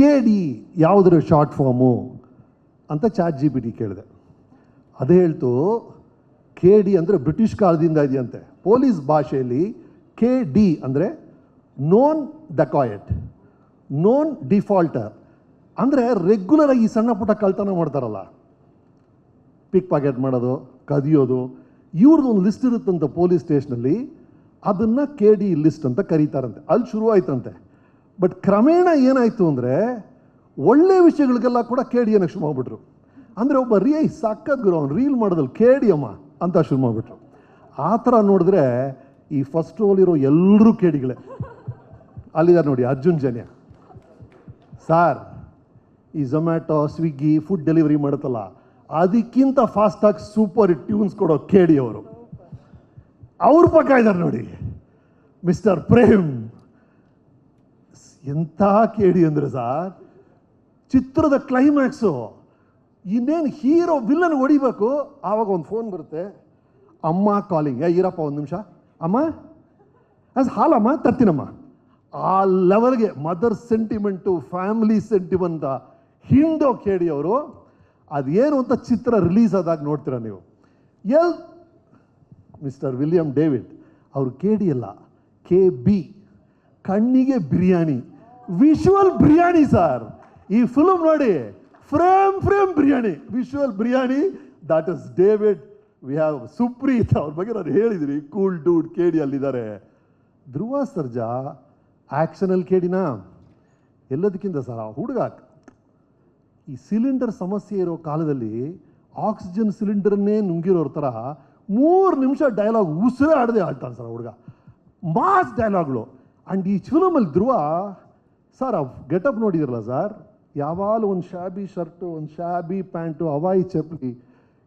KD ಯಾವುದ್ರ short farm ಅಂತ ChatGPT ಕೇಳಿದೆ. ಅದೇ ಹೇಳ್ತು KD ಅಂದರೆ ಬ್ರಿಟಿಷ್ ಕಾಲದಿಂದ ಇದೆಯಂತೆ. ಪೊಲೀಸ್ ಭಾಷೆಯಲ್ಲಿ KD ಅಂದರೆ ನೋನ್ ಡಕಾಯಟ್, ನೋನ್ ಡಿಫಾಲ್ಟರ್, ಅಂದರೆ ರೆಗ್ಯುಲರಾಗಿ ಈ ಸಣ್ಣ ಪುಟ್ಟ ಕಳ್ತನ ಮಾಡ್ತಾರಲ್ಲ, ಪಿಕ್ ಪಾಕೆಟ್ ಮಾಡೋದು, ಕದಿಯೋದು, ಇವ್ರದ್ದು ಒಂದು ಲಿಸ್ಟ್ ಇರುತ್ತಂತೆ ಪೊಲೀಸ್ ಸ್ಟೇಷನಲ್ಲಿ, ಅದನ್ನು KD ಲಿಸ್ಟ್ ಅಂತ ಕರೀತಾರಂತೆ. ಅಲ್ಲಿ ಶುರುವಾಯ್ತಂತೆ. ಬಟ್ ಕ್ರಮೇಣ ಏನಾಯಿತು ಅಂದರೆ ಒಳ್ಳೆ ವಿಷಯಗಳಿಗೆಲ್ಲ ಕೂಡ KD ಅನ್ನೋಕ್ಕೆ ಶುರು ಮಾಡಿಬಿಟ್ರು. ಅಂದರೆ ಒಬ್ಬ ಸಕ್ಕತ್ ಗುರು ಅವ್ನು ರೀಲ್ ಮಾಡೋದಲ್ಲಿ KD ಅಮ್ಮ ಅಂತ ಶುರು ಮಾಡಿಬಿಟ್ರು. ಆ ಥರ ನೋಡಿದ್ರೆ ಈ ಫಸ್ಟ್ ರೋಲಿರೋ ಎಲ್ಲರೂ KDಗಳೇ. ಅಲ್ಲಿದ್ದಾರೆ ನೋಡಿ ಅರ್ಜುನ್ ಜನ್ಯ ಸಾರ್. ಈ ಝೊಮ್ಯಾಟೊ, ಸ್ವಿಗ್ಗಿ ಫುಡ್ ಡೆಲಿವರಿ ಮಾಡುತ್ತಲ್ಲ, ಅದಕ್ಕಿಂತ ಫಾಸ್ಟಾಗಿ ಸೂಪರ್ ಟ್ಯೂನ್ಸ್ ಕೊಡೋ KD ಅವರು. ಅವ್ರ ಪಕ್ಕ ಇದ್ದಾರೆ ನೋಡಿ ಮಿಸ್ಟರ್ ಪ್ರೇಮ್. ಎಂಥ KD ಅಂದರೆ ಸಾರ್, ಚಿತ್ರದ ಕ್ಲೈಮ್ಯಾಕ್ಸು ಇನ್ನೇನು ಹೀರೋ ವಿಲ್ಲನ್ ಹೊಡಿಬೇಕು, ಆವಾಗ ಒಂದು ಫೋನ್ ಬರುತ್ತೆ, ಅಮ್ಮ ಕಾಲಿಂಗ್, ಈರಪ್ಪ ಒಂದು ನಿಮಿಷ ಅಮ್ಮ, ಹಾಲಮ್ಮ ತರ್ತೀನಮ್ಮ. ಆ ಲೆವೆಲ್ಗೆ ಮದರ್ ಸೆಂಟಿಮೆಂಟು, ಫ್ಯಾಮಿಲಿ ಸೆಂಟಿಮೆಂಟ್ ಹಿಂಡೋ KD ಅವರು. ಅದೇನು ಅಂತ ಚಿತ್ರ ರಿಲೀಸ್ ಆದಾಗ ನೋಡ್ತೀರ ನೀವು. ಮಿಸ್ಟರ್ ವಿಲಿಯಂ ಡೇವಿಡ್ ಅವರು KD ಅಲ್ಲ, KB, ಕಣ್ಣಿಗೆ ಬಿರಿಯಾನಿ, ವಿಶುವಲ್ ಬಿರಿಯಾನಿ ಸರ್. ಈ ಫಿಲ್ಮ್ ನೋಡಿ, frame biryani, visual biryani. That is David. We have Supreeth, ಅವ್ರ ಬಗ್ಗೆ ನಾನು ಹೇಳಿದ್ದೀನಿ, ಕೂಲ್ ಡೂಡ್ KD ಅಲ್ಲಿದ್ದಾರೆ. ಧ್ರುವ ಸರ್ಜಾ ಆ್ಯಕ್ಷನಲ್ಲಿ KDನಾ? ಎಲ್ಲದಕ್ಕಿಂತ ಸರ್ ಆ ಹುಡುಗ ಈ ಸಿಲಿಂಡರ್ ಸಮಸ್ಯೆ ಇರೋ ಕಾಲದಲ್ಲಿ ಆಕ್ಸಿಜನ್ ಸಿಲಿಂಡರ್ನೇ ನುಂಗಿರೋರ ಥರ 3 ನಿಮಿಷ ಡೈಲಾಗ್ ಉಸಿರೇ ಆಡದೆ ಆಡ್ತಾನೆ ಸರ್ ಹುಡುಗ. ಮಾಸ್ ಡೈಲಾಗ್ಗಳು. ಆ್ಯಂಡ್ ಈ ಫಿಲಮಲ್ಲಿ ಧ್ರುವ ಸರ್ ಆ ಗೆಟಪ್ ನೋಡಿದಿರಲ್ಲ ಸರ್, ಯಾವಾಗಲೂ ಒಂದು ಶಾಬಿ ಶರ್ಟು, ಒಂದು ಶಾಬಿ ಪ್ಯಾಂಟು, ಹವಾಯಿ ಚಪ್ಪಲಿ.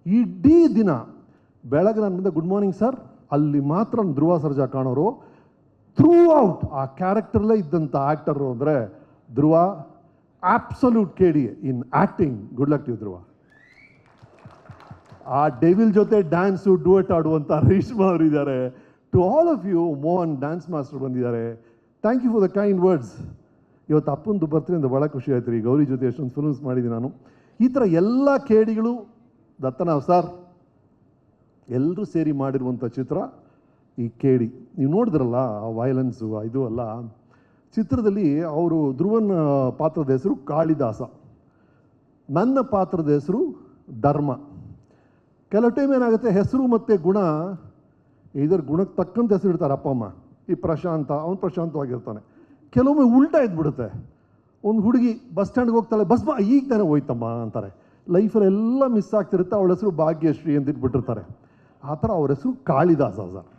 ಇಡೀ ದಿನ ಬೆಳಗ್ಗೆ ನನ್ನ ಮುಂದೆ ಗುಡ್ ಮಾರ್ನಿಂಗ್ ಸರ್, ಅಲ್ಲಿ ಮಾತ್ರ ಧ್ರುವ ಸರ್ಜಾ ಕಾಣೋರು. ಥ್ರೂ ಔಟ್ ಆ ಕ್ಯಾರೆಕ್ಟರ್ಲೇ ಇದ್ದಂಥ ಆ್ಯಕ್ಟರು ಅಂದರೆ Dhruva. Absolute KD in acting. Good luck to Dhruva. ಆ ಡೆವಿಲ್ ಜೊತೆ ಡ್ಯಾನ್ಸು ಡುವೆಟ್ ಆಡುವಂಥ ರೇಷ್ಮಾ ಅವರು ಇದ್ದಾರೆ. To all of you, Mohan dance master ಬಂದಿದ್ದಾರೆ. Thank you for the kind words. ಇವತ್ತು ಅಪ್ಪಂದು ಬರ್ತ್ಡೇ ಭಾಳ ಖುಷಿ ಆಯ್ತು ರೀ. ಗೌರಿ ಜೊತೆ ಎಷ್ಟೊಂದು ಫಿಲ್ಮ್ಸ್ ಮಾಡಿದ್ದೀನಿ ನಾನು. ಈ ಥರ ಎಲ್ಲ KDಗಳು ದತ್ತನಾವ್ ಸರ್ ಎಲ್ಲರೂ ಸೇರಿ ಮಾಡಿರುವಂಥ ಚಿತ್ರ ಈ KD. ನೀವು ನೋಡಿದ್ರಲ್ಲ ಆ ವೈಲೆನ್ಸು ಇದು ಅಲ್ಲ. ಚಿತ್ರದಲ್ಲಿ ಅವರು ಧ್ರುವನ ಪಾತ್ರದ ಹೆಸರು ಕಾಳಿದಾಸ, ನನ್ನ ಪಾತ್ರದ ಹೆಸರು ಧರ್ಮ. ಕೆಲವು ಟೈಮ್ ಏನಾಗುತ್ತೆ, ಹೆಸರು ಮತ್ತು ಗುಣ ಇದರ ಗುಣಕ್ಕೆ ತಕ್ಕಂತ ಹೆಸರು ಇಡ್ತಾರೆ ಅಪ್ಪ ಅಮ್ಮ. ಈ ಪ್ರಶಾಂತ, ಅವನು ಪ್ರಶಾಂತವಾಗಿರ್ತಾನೆ. ಕೆಲವೊಮ್ಮೆ ಉಲ್ಟಾ ಇದ್ಬಿಡುತ್ತೆ. ಒಂದು ಹುಡುಗಿ ಬಸ್ ಸ್ಟ್ಯಾಂಡ್ಗೆ ಹೋಗ್ತಾಳೆ, ಬಸ್ ಈಗ ತಾನೇ ಹೋಯ್ತಮ್ಮ ಅಂತಾರೆ. ಲೈಫಲ್ಲಿ ಎಲ್ಲ ಮಿಸ್ ಆಗ್ತಿರುತ್ತೆ. ಅವಳ ಹೆಸರು ಭಾಗ್ಯಶ್ರೀ ಅಂತ ಇಟ್ಬಿಟ್ಟಿರ್ತಾರೆ. ಆ ಥರ ಅವ್ರ ಹೆಸರು ಕಾಳಿದಾಸ ಸರ್.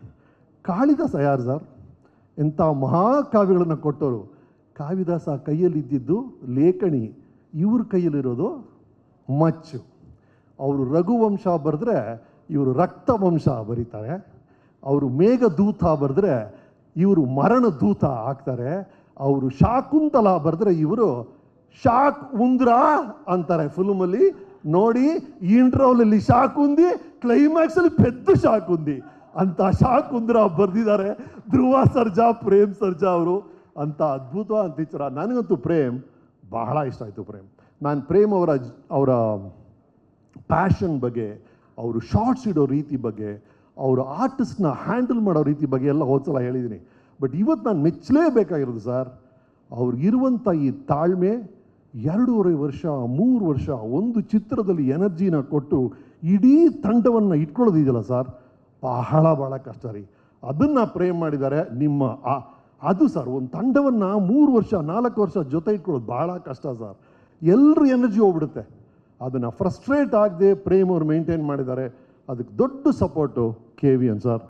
ಕಾಳಿದಾಸ ಯಾರು ಸರ್? ಎಂಥ ಮಹಾಕಾವ್ಯಗಳನ್ನು ಕೊಟ್ಟವರು. ಕಾಳಿದಾಸ ಕೈಯಲ್ಲಿದ್ದಿದ್ದು ಲೇಖಣಿ, ಇವ್ರ ಕೈಯಲ್ಲಿರೋದು ಮಚ್ಚು. ಅವರು ರಘುವಂಶ ಬರೆದ್ರೆ ಇವರು ರಕ್ತವಂಶ ಬರೀತಾರೆ. ಅವರು ಮೇಘದೂತ ಬರೆದ್ರೆ ಇವರು ಮರಣದೂತ ಆಗ್ತಾರೆ. ಅವರು ಶಾಕುಂತಲ ಬರೆದ್ರೆ ಇವರು ಶಾಕ್ ಉಂದ್ರ ಅಂತಾರೆ ಫಿಲ್ಮಲ್ಲಿ. ನೋಡಿ, ಇಂಟ್ರೋಲಲ್ಲಿ ಶಾಕುಂದಿ, ಕ್ಲೈಮ್ಯಾಕ್ಸಲ್ಲಿ ಪೆದ್ದು ಶಾಕುಂದಿ ಅಂತ ಶಾಕುಂದ್ರ ಬರೆದಿದ್ದಾರೆ ಧ್ರುವ ಸರ್ಜಾ, ಪ್ರೇಮ್ ಸರ್ಜಾ ಅವರು. ಅಂತ ಅದ್ಭುತವಾದ ಚಿತ್ರ. ನನಗಂತೂ ಪ್ರೇಮ್ ಬಹಳ ಇಷ್ಟ ಆಯಿತು. ನಾನು ಪ್ರೇಮ್ ಅವರ ಪ್ಯಾಷನ್ ಬಗ್ಗೆ, ಅವರು ಶಾರ್ಟ್ಸ್ ಇಡೋ ರೀತಿ ಬಗ್ಗೆ, ಅವರು ಆರ್ಟಿಸ್ಟ್ನ ಹ್ಯಾಂಡಲ್ ಮಾಡೋ ರೀತಿ ಬಗ್ಗೆ ಎಲ್ಲ ಹೋದ್ಸಲ ಹೇಳಿದ್ದೀನಿ. ಬಟ್ ಇವತ್ತು ನಾನು ಮೆಚ್ಚಲೇಬೇಕಾಗಿರೋದು ಸರ್, ಅವ್ರಿಗಿರುವಂಥ ಈ ತಾಳ್ಮೆ. 2.5 ವರ್ಷ 3 ವರ್ಷ ಒಂದು ಚಿತ್ರದಲ್ಲಿ ಎನರ್ಜಿನ ಕೊಟ್ಟು ಇಡೀ ತಂಡವನ್ನು ಇಟ್ಕೊಳ್ಳೋದಿದೆಯಲ್ಲ ಸರ್, ಬಹಳ ಕಷ್ಟ ರೀ. ಅದನ್ನು ಪ್ರೇಮ್ ಮಾಡಿದ್ದಾರೆ. ಅದು ಸರ್, ಒಂದು ತಂಡವನ್ನು 3 ವರ್ಷ 4 ವರ್ಷ ಜೊತೆ ಇಟ್ಕೊಳ್ಳೋದು ಬಹಳ ಕಷ್ಟ ಸರ್. ಎಲ್ಲರೂ ಎನರ್ಜಿ ಹೋಗ್ಬಿಡುತ್ತೆ. ಅದನ್ನು ಫ್ರಸ್ಟ್ರೇಟ್ ಆಗದೆ ಪ್ರೇಮ್ ಅವರು ಮೇಂಟೈನ್ ಮಾಡಿದ್ದಾರೆ. ಅದಕ್ಕೆ ದೊಡ್ಡ ಸಪೋರ್ಟು KVN ಸರ್.